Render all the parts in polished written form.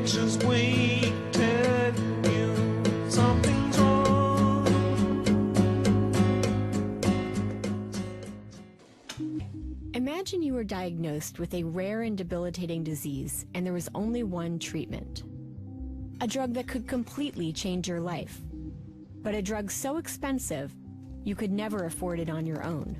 Nature's weak, telling you something's wrong. Imagine you were diagnosed with a rare and debilitating disease and there was only one treatment. A drug that could completely change your life. But a drug so expensive, you could never afford it on your own.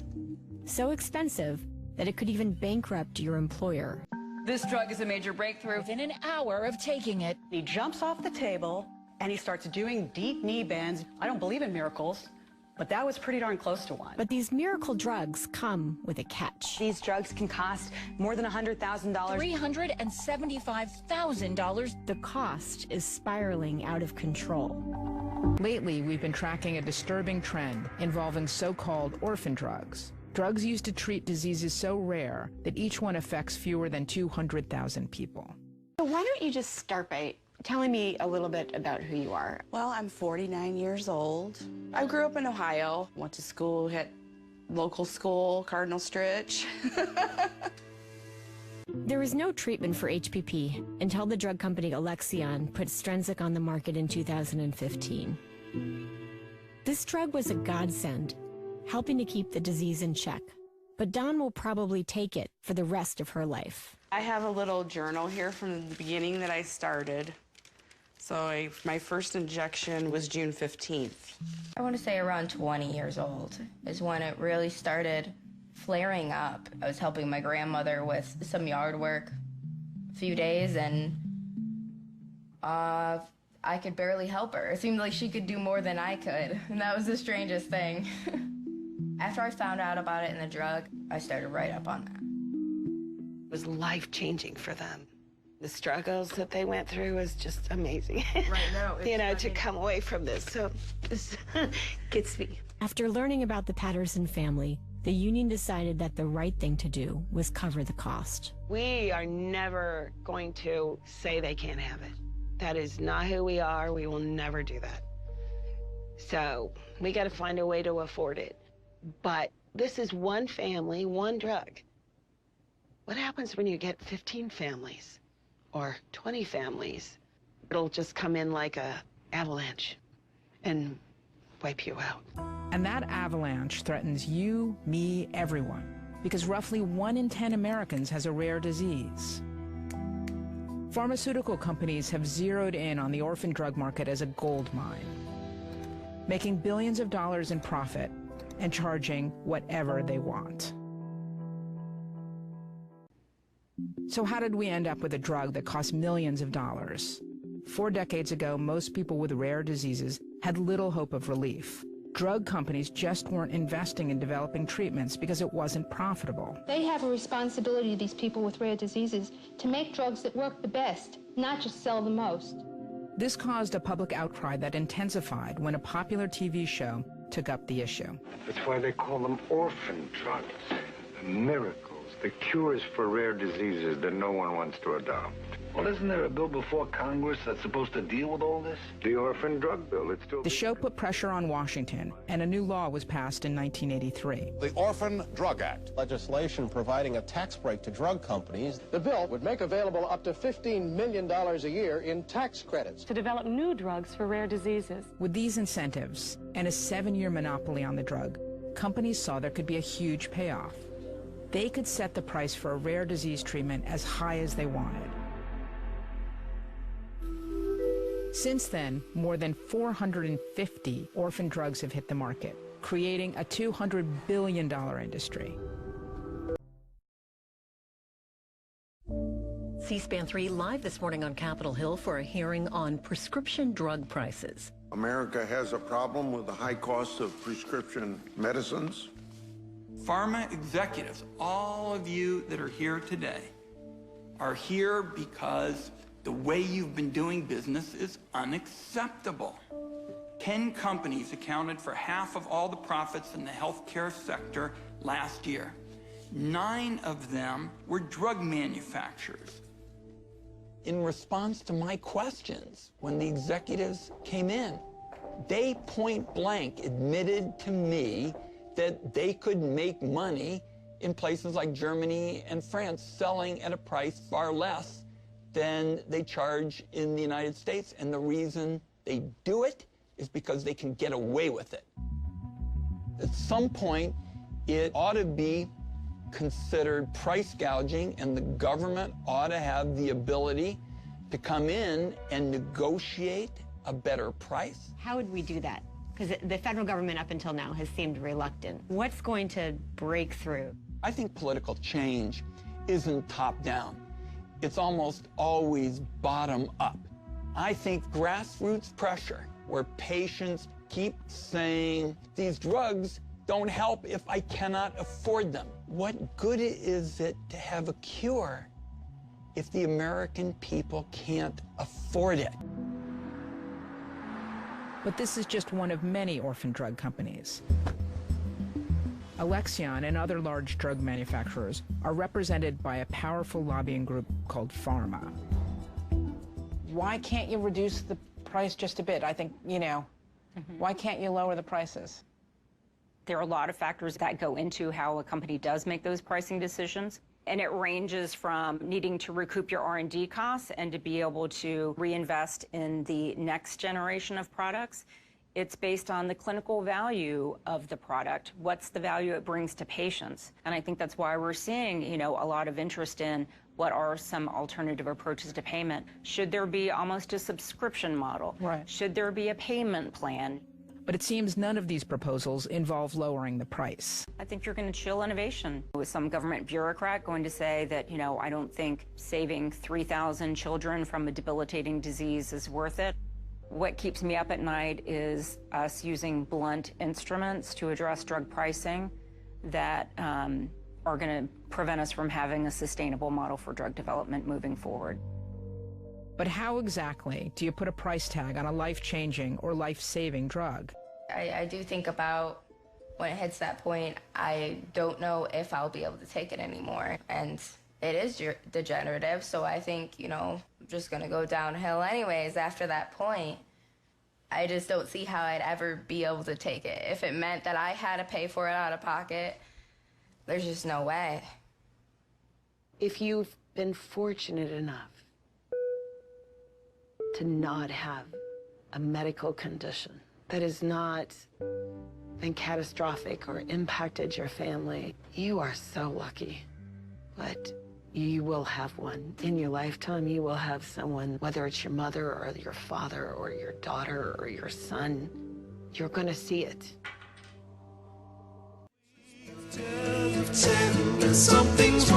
So expensive that it could even bankrupt your employer. This drug is a major breakthrough. Within an hour of taking it, he jumps off the table and he starts doing deep knee bends. I don't believe in miracles, but that was pretty darn close to one. But these miracle drugs come with a catch. These drugs can cost more than $100,000. $375,000. The cost is spiraling out of control. Lately, we've been tracking a disturbing trend involving so-called orphan drugs. Drugs used to treat diseases so rare that each one affects fewer than 200,000 people. So why don't you just start by telling me a little bit about who you are? Well, I'm 49 years old. I grew up in Ohio, went to school at local school, Cardinal Stritch. There was no treatment for HPP until the drug company Alexion put Strensiq on the market in 2015. This drug was a godsend, helping to keep the disease in check. But Dawn will probably take it for the rest of her life. I have a little journal here from the beginning that I started. So my first injection was June 15th. I want to say around 20 years old is when it really started flaring up. I was helping my grandmother with some yard work a few days, and I could barely help her. It seemed like she could do more than I could, and that was the strangest thing. After I found out about it in the drug, I started right up on that. It was life-changing for them. The struggles that they went through was just amazing. Right now, you know, to come away from this, so this gets me. After learning about the Patterson family, the union decided that the right thing to do was cover the cost. We are never going to say they can't have it. That is not who we are. We will never do that. So we got to find a way to afford it. But this is one family, one drug. What happens when you get 15 families or 20 families? It'll just come in like a avalanche and wipe you out. And that avalanche threatens you, me, everyone, because roughly 1 in 10 Americans has a rare disease. Pharmaceutical companies have zeroed in on the orphan drug market as a gold mine, making billions of dollars in profit and charging whatever they want. So how did we end up with a drug that costs millions of dollars? 4 decades ago, most people with rare diseases had little hope of relief. Drug companies just weren't investing in developing treatments because it wasn't profitable. They have a responsibility, these people with rare diseases, to make drugs that work the best, not just sell the most. This caused a public outcry that intensified when a popular TV show took up the issue. That's why they call them orphan drugs. The miracles, the cures for rare diseases that no one wants to adopt. Well, isn't there a bill before Congress that's supposed to deal with all this? The orphan drug bill. It's still... The show put pressure on Washington, and a new law was passed in 1983. The Orphan Drug Act. Legislation providing a tax break to drug companies. The bill would make available up to $15 million a year in tax credits to develop new drugs for rare diseases. With these incentives and a 7-year monopoly on the drug, companies saw there could be a huge payoff. They could set the price for a rare disease treatment as high as they wanted. Since then, more than 450 orphan drugs have hit the market, creating a $200 billion industry. C-SPAN 3 live this morning on Capitol Hill for a hearing on prescription drug prices. America has a problem with the high cost of prescription medicines. Pharma executives, all of you that are here today, are here because the way you've been doing business is unacceptable. 10 companies accounted for half of all the profits in the healthcare sector last year. 9 of them were drug manufacturers. In response to my questions, when the executives came in, they point blank admitted to me that they could make money in places like Germany and France selling at a price far less than they charge in the United States. And the reason they do it is because they can get away with it. At some point, it ought to be considered price gouging, and the government ought to have the ability to come in and negotiate a better price. How would we do that? Because the federal government up until now has seemed reluctant. What's going to break through? I think political change isn't top-down. It's almost always bottom-up. I think grassroots pressure, where patients keep saying, these drugs don't help if I cannot afford them. What good is it to have a cure if the American people can't afford it? But this is just one of many orphan drug companies. Alexion and other large drug manufacturers are represented by a powerful lobbying group called PhRMA. Why can't you reduce the price just a bit? I think, why can't you lower the prices? There are a lot of factors that go into how a company does make those pricing decisions. And it ranges from needing to recoup your R&D costs and to be able to reinvest in the next generation of products. It's based on the clinical value of the product. What's the value it brings to patients? And I think that's why we're seeing, a lot of interest in what are some alternative approaches to payment. Should there be almost a subscription model? Right. Should there be a payment plan? But it seems none of these proposals involve lowering the price. I think you're going to chill innovation. With some government bureaucrat going to say that, I don't think saving 3,000 children from a debilitating disease is worth it. What keeps me up at night is us using blunt instruments to address drug pricing that are going to prevent us from having a sustainable model for drug development moving forward. But how exactly do you put a price tag on a life-changing or life-saving drug? I do think about when it hits that point, I don't know if I'll be able to take it anymore. And it is degenerative, so I think, I'm just going to go downhill anyways after that point. I just don't see how I'd ever be able to take it. If it meant that I had to pay for it out of pocket, there's just no way. If you've been fortunate enough to not have a medical condition that has not been catastrophic or impacted your family, you are so lucky. But you will have one. In your lifetime, you will have someone, whether it's your mother or your father or your daughter or your son, you're going to see it. Something's